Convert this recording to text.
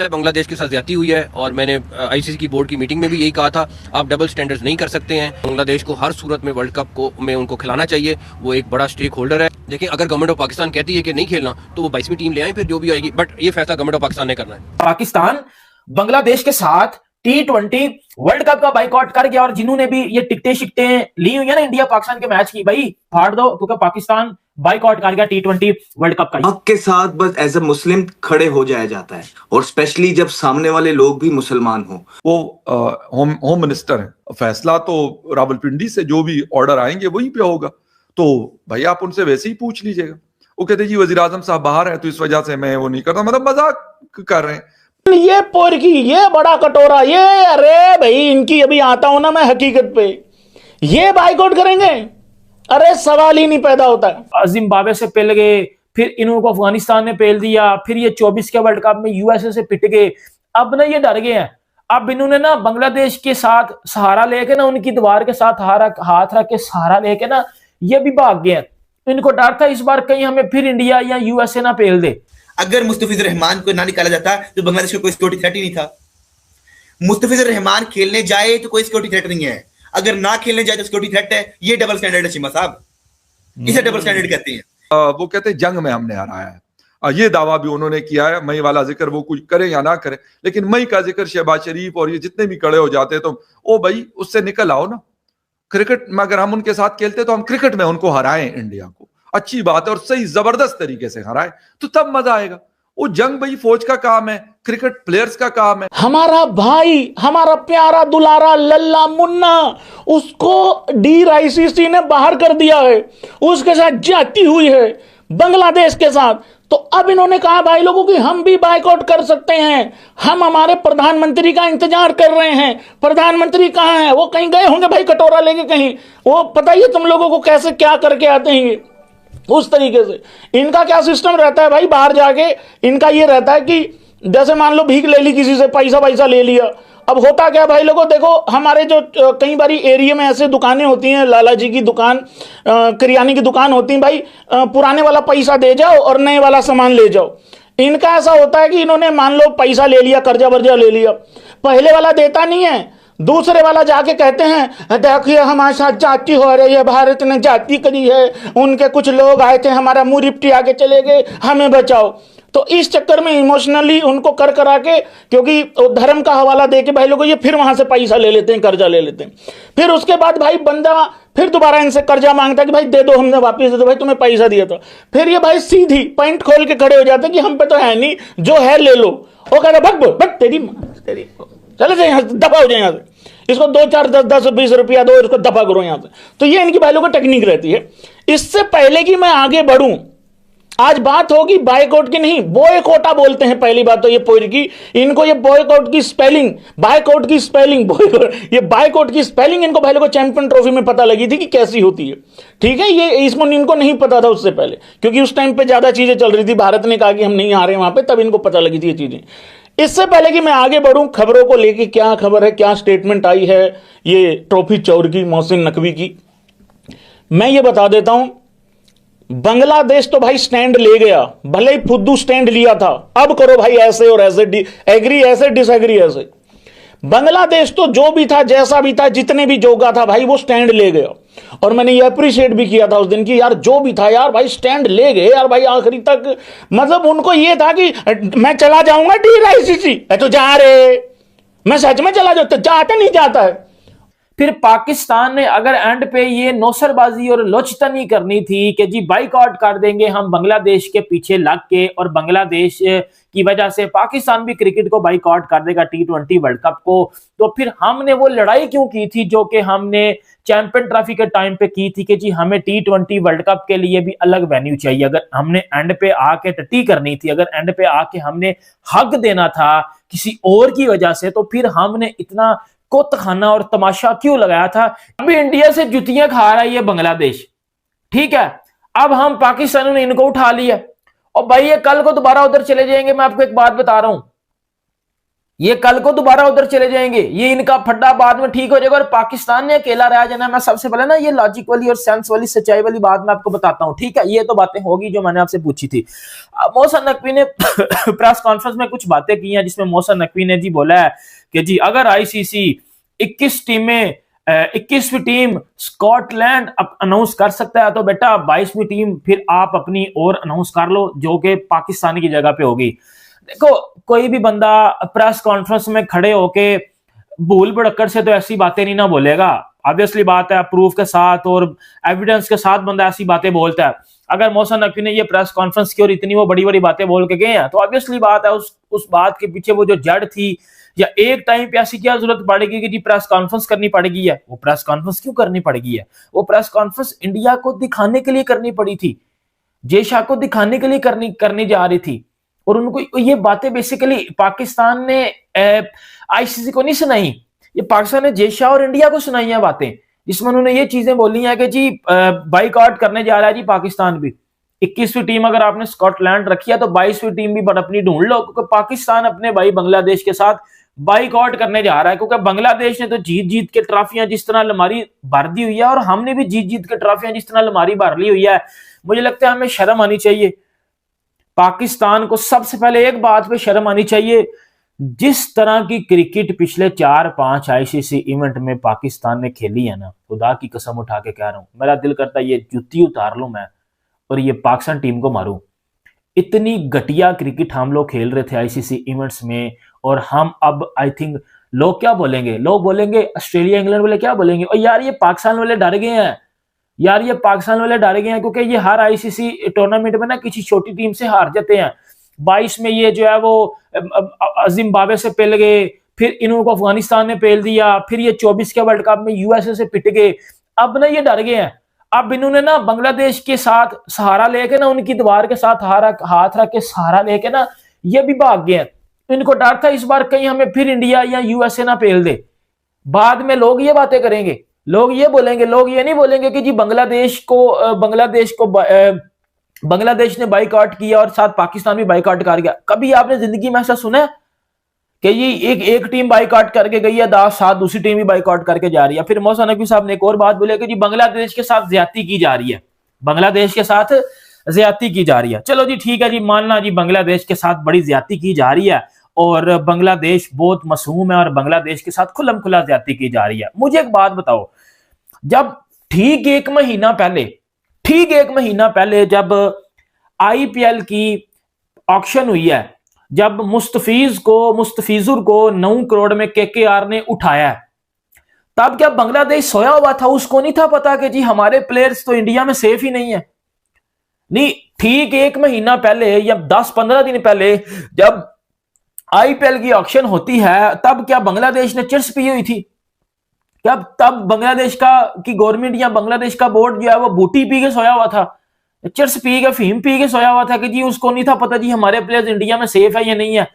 है बांग्लादेश के साथ ज्यादती हुई है और मैंने आईसीसी की बोर्ड की मीटिंग में भी यही कहा था, आप डबल स्टैंडर्ड्स नहीं कर सकते हैं। बांग्लादेश को हर सूरत में वर्ल्ड कप को में उनको खिलाना चाहिए, वो एक बड़ा स्टेक होल्डर है। लेकिन अगर गवर्नमेंट ऑफ पाकिस्तान कहती है कि नहीं खेलना तो वो 22वीं टीम ले आए, फिर जो भी आएगी, बट ये फैसला गवर्नमेंट ऑफ पाकिस्तान ने करना है। पाकिस्तान बांग्लादेश के साथ T20 वर्ल्ड कप का बाइकआउट कर गया और जिन्होंने भी ये टिकटें शिकटें ली हुई है ना इंडिया पाकिस्तान के मैच की, भाई फाड़ दो, क्योंकि पाकिस्तान बाइकआउट कर गया T20 वर्ल्ड कप का। हक के साथ बस एज ए मुस्लिम खड़े हो जाया जाता है, और स्पेशली जब सामने वाले लोग भी मुसलमान हो। वो होम मिनिस्टर है, फैसला तो रावलपिंडी से जो भी ऑर्डर आएंगे वहीं पे होगा, तो भाई आप उनसे वैसे ही पूछ लीजिएगा। वो कहते जी वजीर आजम साहब बाहर है तो इस वजह से मैं वो नहीं करता, मतलब मजाक कर रहे हैं। ये पोरकी, ये बड़ा कटोरा, ये अरे भाई इनकी अभी आता हूं ना मैं हकीकत पे, ये बाइकआउट करेंगे, अरे सवाल ही नहीं पैदा होता है। जिम्बाब्वे से पेल गए, फिर इनको अफगानिस्तान ने पेल दिया, फिर ये 24 के वर्ल्ड कप में यूएसए से पिट गए। अब ना ये डर गए हैं, अब इन्होंने ना बांग्लादेश के साथ सहारा लेके ना, उनकी दीवार के साथ हाथ रख के सहारा लेके ना ये भी भाग गए हैं। इनको डर था इस बार कहीं हमें फिर इंडिया या यूएसए ना पेल दे। अगर मुस्तफिजुर रहमान को ना निकाला जाता तो बांग्लादेश को कोई सिक्योरिटी थ्रेट ही नहीं था। मुस्तफिजुर रहमान खेलने जाए तो कोई सिक्योरिटी थ्रेट नहीं है, अगर ना खेलने जाए तो सिक्योरिटी थ्रेट है। ये डबल स्टैंडर्ड है चीमा साहब, इसे डबल स्टैंडर्ड कहते हैं। वो कहते हैं जंग में हमने हराया है, ये दावा भी उन्होंने किया है। मई वाला जिक्र वो कुछ करे या ना करे, लेकिन मई का जिक्र शहबाज शरीफ और ये जितने भी खड़े हो जाते तो ओ भाई उससे निकल आओ ना। क्रिकेट में अगर हम उनके साथ खेलते तो हम क्रिकेट में उनको हराएं, इंडिया को, अच्छी बात है, और सही जबरदस्त तरीके से हराएं तो तब मजा आएगा। वो जंग भाई फौज का काम है, क्रिकेट प्लेयर्स का काम है। हमारा भाई, हमारा प्यारा दुलारा लल्ला मुन्ना, उसको DICC ने बाहर कर दिया है, उसके साथ जाती हुई है बांग्लादेश के साथ। तो अब इन्होंने कहा भाई लोगों की हम भी बाइकआउट कर सकते हैं, हम हमारे प्रधानमंत्री का इंतजार कर रहे हैं। प्रधानमंत्री कहां है? वो कहीं गए होंगे भाई कटोरा लेके कहीं, वो पता ही है तुम लोगों को कैसे क्या करके आते हैं। उस तरीके से इनका क्या सिस्टम रहता है भाई, बाहर जाके इनका ये रहता है कि जैसे मान लो भीख ले ली किसी से, पैसा ले लिया। अब होता क्या भाई लोगों, देखो हमारे जो कई बारी एरिया में ऐसे दुकानें होती हैं, लाला जी की दुकान, किराने की दुकान होती है, भाई पुराने वाला पैसा दे जाओ और नए वाला सामान ले जाओ। इनका ऐसा होता है कि इन्होंने मान लो पैसा ले लिया, कर्जा वर्जा ले लिया, पहले वाला देता नहीं है, दूसरे वाला जाके कहते हैं देखिए हमारे साथ जाति हो रही है, भारत ने जाति करी है, उनके कुछ लोग आए थे, हमारा मुंह रिपटी आगे चले गए, हमें बचाओ। तो इस चक्कर में इमोशनली उनको कर करा के, क्योंकि धर्म का हवाला देके भाई लोगों ये फिर वहां से पैसा ले लेते हैं, कर्जा ले लेते हैं। फिर उसके बाद भाई बंदा फिर दोबारा इनसे कर्जा मांगता है कि भाई दे दो, हमने वापस दे दो, भाई तुम्हें पैसा दिया था। फिर ये भाई सीधी पैंट खोल के खड़े हो जाते हैं कि हम पे तो है नहीं, जो है ले लो। वो कहता भग तेरी चले जाए यहाँ से, दफा हो जाए यहाँ से, इसको 2 4 10 10 20 रुपया दो, इसको दफा करो यहाँ से। तो ये इनकी भाइयों की टेक्निक रहती है। इससे पहले कि मैं आगे बढ़ूं, आज बात होगी बायकॉट की, नहीं बॉयकॉटा बोलते हैं। पहली बात तो ये पोर की, इनको ये बॉयकॉट की स्पेलिंग, बायकॉट की स्पेलिंग, ये बायकॉट की स्पेलिंग इनको भाई को चैंपियन ट्रॉफी में पता लगी थी कि कैसी होती है। ठीक है, ये इसमें इनको नहीं पता था उससे पहले, क्योंकि उस टाइम पे ज्यादा चीजें चल रही थी, भारत ने कहा कि हम नहीं आ रहे वहां पे, तब इनको पता लगी थी ये चीजें। इससे पहले कि मैं आगे बढ़ूं, खबरों को लेके क्या खबर है, क्या स्टेटमेंट आई है ये ट्रॉफी चौर की, मोहसिन नकवी की, मैं ये बता देता हूं। बांग्लादेश तो भाई स्टैंड ले गया, भले ही फुद्दू स्टैंड लिया था, अब करो भाई ऐसे और ऐसे, एग्री ऐसे, डिसएग्री ऐसे। बांग्लादेश तो जो भी था, जैसा भी था, जितने भी जोगा था भाई, वो स्टैंड ले गया। और मैंने ये अप्रिशिएट भी किया था उस दिन की, यार जो भी था यार भाई स्टैंड ले गए यार भाई आखिरी तक। मतलब उनको ये था कि मैं चला जाऊंगा DICC, तो जा रहे, मैं सच में चला जाता, जाता नहीं जाता है। फिर पाकिस्तान ने अगर एंड पे ये नौसरबाजी और लोचतनी करनी थी कि जी बाइकआउट कर देंगे हम बांग्लादेश के पीछे लग के, और बांग्लादेश की वजह से पाकिस्तान भी क्रिकेट को बाइकआउट कर देगा T20 वर्ल्ड कप को, तो फिर हमने वो लड़ाई क्यों की थी जो कि हमने चैंपियन ट्रॉफी के टाइम पे की थी कि जी हमें T20 वर्ल्ड कप के लिए भी अलग वेन्यू चाहिए। अगर हमने एंड पे आके टट्टी करनी थी, अगर एंड पे आके हमने हक देना था किसी और की वजह से, तो फिर हमने इतना कोतखाना और तमाशा क्यों लगाया था। अभी इंडिया से जुतियां खा रहा है ये बांग्लादेश, ठीक है, अब हम पाकिस्तान ने इनको उठा लिया, और भाई ये कल को दोबारा उधर चले जाएंगे। मैं आपको एक बात बता रहा हूं, ये कल को दोबारा उधर चले जाएंगे, ये इनका फड्डा बाद में ठीक हो जाएगा और पाकिस्तान ने अकेला रह जाना। मैं सबसे पहले ना ये लॉजिक वाली और सेंस वाली सच्चाई वाली बात मैं आपको बताता हूं, ठीक है। ये तो बातें होगी जो मैंने आपसे पूछी थी। मोहसिन नकवी ने प्रेस कॉन्फ्रेंस में कुछ बातें की हैं, जिसमें मोहसिन नकवी ने जी बोला है कि जी अगर आईसीसी 21 टीमें 21वीं टीम स्कॉटलैंड अनाउंस कर सकता है तो बेटा 22वीं टीम फिर आप अपनी और अनाउंस कर लो, जो कि पाकिस्तानी की जगह पे होगी। देखो कोई भी बंदा प्रेस कॉन्फ्रेंस में खड़े होके भूल भुड़क्कड़ से तो ऐसी बातें नहीं ना बोलेगा। ऑब्वियसली बात है, प्रूफ के साथ और एविडेंस के साथ बंदा ऐसी बातें बोलता है। अगर मोहसिन नकवी ने ये प्रेस कॉन्फ्रेंस की और इतनी वो बड़ी बड़ी बातें बोल के गए हैं तो ऑब्वियसली बात है उस बात के पीछे वो जो जड़ थी, या एक टाइम पे ऐसी क्या जरूरत पड़ेगी कि जी प्रेस कॉन्फ्रेंस करनी पड़ेगी है। वो प्रेस कॉन्फ्रेंस क्यों करनी पड़ेगी है? वो प्रेस कॉन्फ्रेंस इंडिया को दिखाने के लिए करनी पड़ी थी, जय शाह को दिखाने के लिए करनी जा रही थी। और उनको ये बातें बेसिकली पाकिस्तान ने आईसीसी को नहीं सुनाई, ये पाकिस्तान ने जय शाह और इंडिया को सुनाई है बातें, जिसमें उन्होंने ये चीजें बोली हैं कि जी बाइकआउट करने जा रहा है जी पाकिस्तान भी। 21वीं टीम अगर आपने स्कॉटलैंड रखी है तो 22वीं टीम भी अपनी ढूंढ लो, क्योंकि पाकिस्तान अपने भाई बांग्लादेश के साथ बाइकआउट करने जा रहा है। क्योंकि बांग्लादेश ने तो जीत जीत के ट्रॉफियां जिस तरह अलमारी भर दी हुई है, और हमने भी जीत जीत के ट्रॉफियां जिस तरह अलमारी भर ली हुई है, मुझे लगता है हमें शर्म आनी चाहिए। पाकिस्तान को सबसे पहले एक बात पे शर्म आनी चाहिए, जिस तरह की क्रिकेट पिछले 4-5 आईसीसी इवेंट में पाकिस्तान ने खेली है ना, खुदा की कसम उठा के कह रहा हूं, मेरा दिल करता है ये जूती उतार लूं मैं और ये पाकिस्तान टीम को मारूं। इतनी घटिया क्रिकेट हम लोग खेल रहे थे आईसीसी इवेंट्स में, और हम अब आई थिंक लोग क्या बोलेंगे, लोग बोलेंगे ऑस्ट्रेलिया इंग्लैंड वाले क्या बोलेंगे, और यार ये पाकिस्तान वाले डर गए हैं, यार ये पाकिस्तान वाले डर गए हैं, क्योंकि ये हर आईसीसी टूर्नामेंट में ना किसी छोटी टीम से हार जाते हैं। 22 में ये जो है वो जिम्बाब्वे से पेल गए, फिर इनको अफगानिस्तान ने पेल दिया, फिर ये 24 के वर्ल्ड कप में यूएसए से पिट गए। अब ना ये डर गए हैं, अब इन्होंने ना बांग्लादेश के साथ सहारा लेके ना, उनकी दीवार के साथ हाथ रख के सहारा लेके ना ये भी भाग गए हैं। इनको डर था इस बार कहीं हमें फिर इंडिया या यूएसए ना पेल दे। बाद में लोग ये बातें करेंगे, लोग ये बोलेंगे, लोग ये नहीं बोलेंगे कि जी बांग्लादेश ने बाइकआउट किया और साथ पाकिस्तान भी बाइकआउट कर गया। कभी आपने जिंदगी में ऐसा सुना है कि ये एक टीम बाइकआउट करके गई है, साथ दूसरी टीम भी बाइकआउट करके जा रही है? फिर मोहसिन नकवी साहब ने एक और बात बोले कि जी बांग्लादेश के साथ ज्यादती की जा रही है, बांग्लादेश के साथ ज्यादती की जा रही है। चलो जी ठीक है जी, मानना जी बांग्लादेश के साथ बड़ी ज्यादती की जा रही है और बांग्लादेश बहुत मासूम है और बांग्लादेश के साथ खुल्लम खुला ज्यादती की जा रही है। मुझे एक बात बताओ, जब ठीक एक महीना पहले जब आईपीएल की ऑक्शन हुई है, जब मुस्तफिजुर को 9 करोड़ में केकेआर ने उठाया, तब क्या बांग्लादेश सोया हुआ था? उसको नहीं था पता कि जी हमारे प्लेयर्स तो इंडिया में सेफ ही नहीं है? नहीं, ठीक एक महीना पहले या 10-15 दिन पहले जब आईपीएल की ऑक्शन होती है, तब क्या बांग्लादेश ने चिट्स पी हुई थी? क्या तब बांग्लादेश की गवर्नमेंट या बांग्लादेश का बोर्ड जो है वो बूटी पी के सोया हुआ था, चिट्स पी के, फीम पी के सोया हुआ था कि जी उसको नहीं था पता जी हमारे प्लेयर्स इंडिया में सेफ है या नहीं है?